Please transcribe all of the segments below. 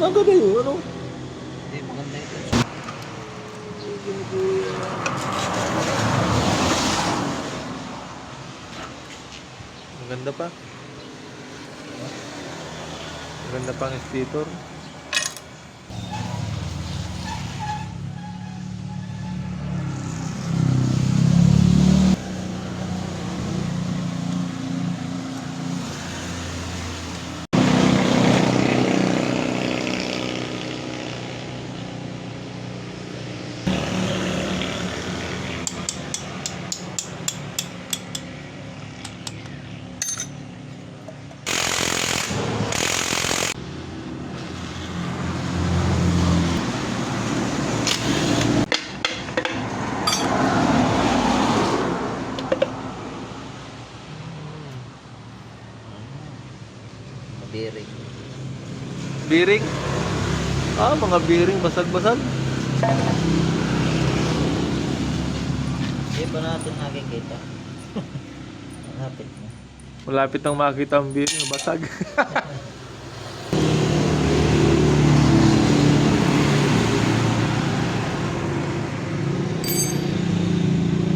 Maganda yun, ano? Hindi, maganda ito. Sige, kuya. Maganda pa. Maganda pang stator. Bearing. Bearing? Ah, mga bearing basag-basag. Hindi pa natin nakikita. Malapit mo. Malapit nang makita ang bearing, basag.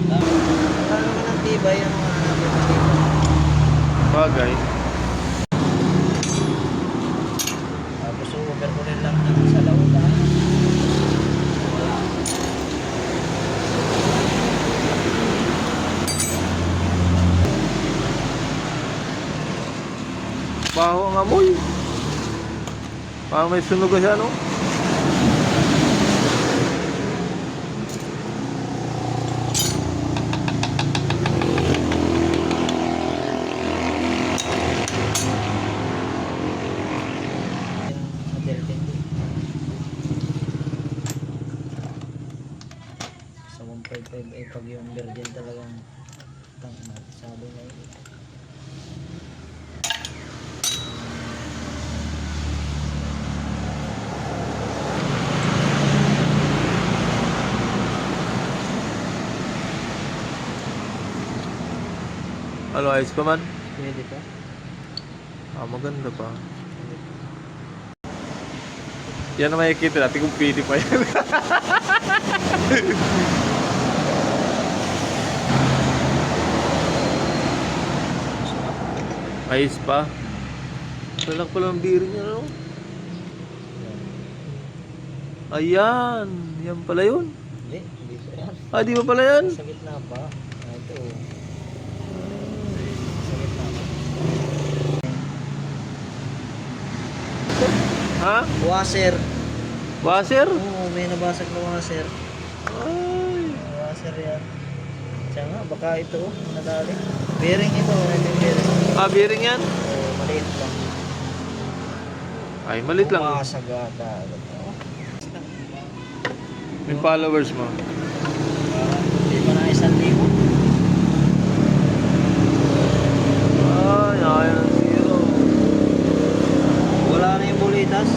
Ano naman ang tibay ang mga hanapin mo dito? Bagay. Tapos overhaulin lang natin sa lautan. Wala. Baho ang amoy. Parang may sunog siya, no? Sa 155 ay pag yung virgin talagang sabi na yun. Ano, ayos pa man? Pwede pa? Ah, maganda pa. Yan ang makikita natin kung pwede pa yan. Ayos pa. Salak pala ang bearing niya, no? Ayan. Yan pala yun. Hindi pa yan. Ah, di ba pala yan? Sa gitna pa. Ah, ito. Sa gitna pa. Ha? Washer. Washer? Oo, may nabasag na washer. Ay. Washer yan. Siya nga, baka ito, nadali. Bearing ito, ito yung bearing. Ah, bearing yan? Oo, maliit lang. Ay, malit lang. Pumasag ata. May followers mo. Hindi pa na 1,000. Ay, ayaw ng zero. Wala na yung bulitas.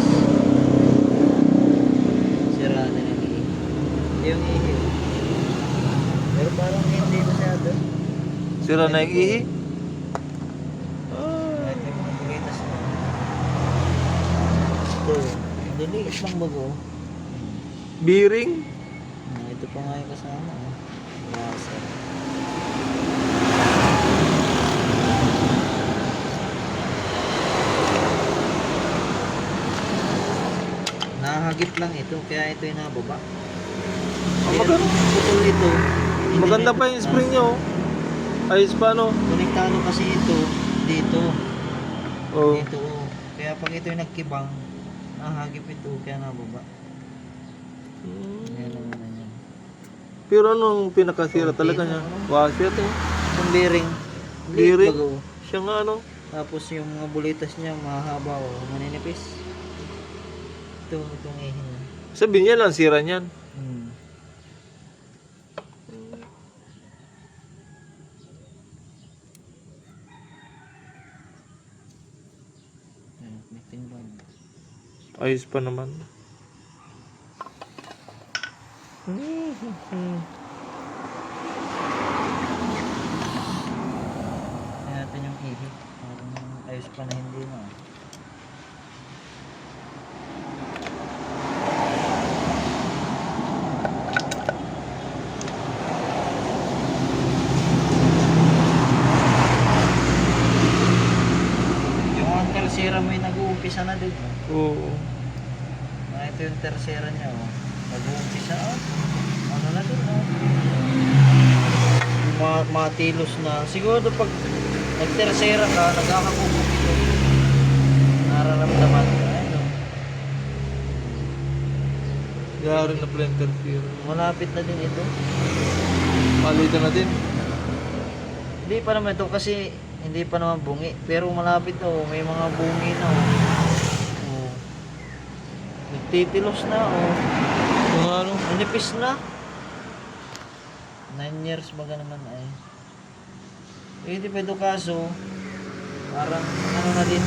Sira na yung ihi. Yung ihi. Pero parang hindi masyado. Sira na yung ihi. Kahit yung mga bulitas na. Ito. Diliit lang bago. Bearing? Ito pa nga yung kasama. Washer. Nahagip lang ito, kaya ito yung nababa. Oh, maganda. Putol ito. Maganda pa yung spring niya, oh. Ayos pa, no? Konektado kasi ito dito. Oh. Dito, oh. Kaya pag ito yung nagkibang, nahagip ito, kaya nababa. Yan ang ano niya. Pero anong pinakasira talaga niya? Washer, to. Yung bearing. Bearing? Bago. Siya nga, ano? Tapos yung mga bulitas niya, mahaba, oh. Maninipis. Itong ihin. Sabihin niya lang, sira niyan. Ayos pa naman. Ayan natin yung ihi. Parang ayos pa na hindi na. tersera niya, oh. Nag-uumpisa, oh. Ano na dun, oh. Matilos na. Siguro pag nagtersera ka, nagkakakubok ito. Nararamdaman ka, ayun, oh. Yari na pala yung tertiary. Malapit na din ito. Palitan na din. Hindi pa naman ito kasi hindi pa naman bungi. Pero malapit to, may mga bungi na, oh. Oh. Nagtitilos na, oh. Kung ano, Manipis na. 9 years baga naman ay. Hindi pa ito kaso, parang ano na din.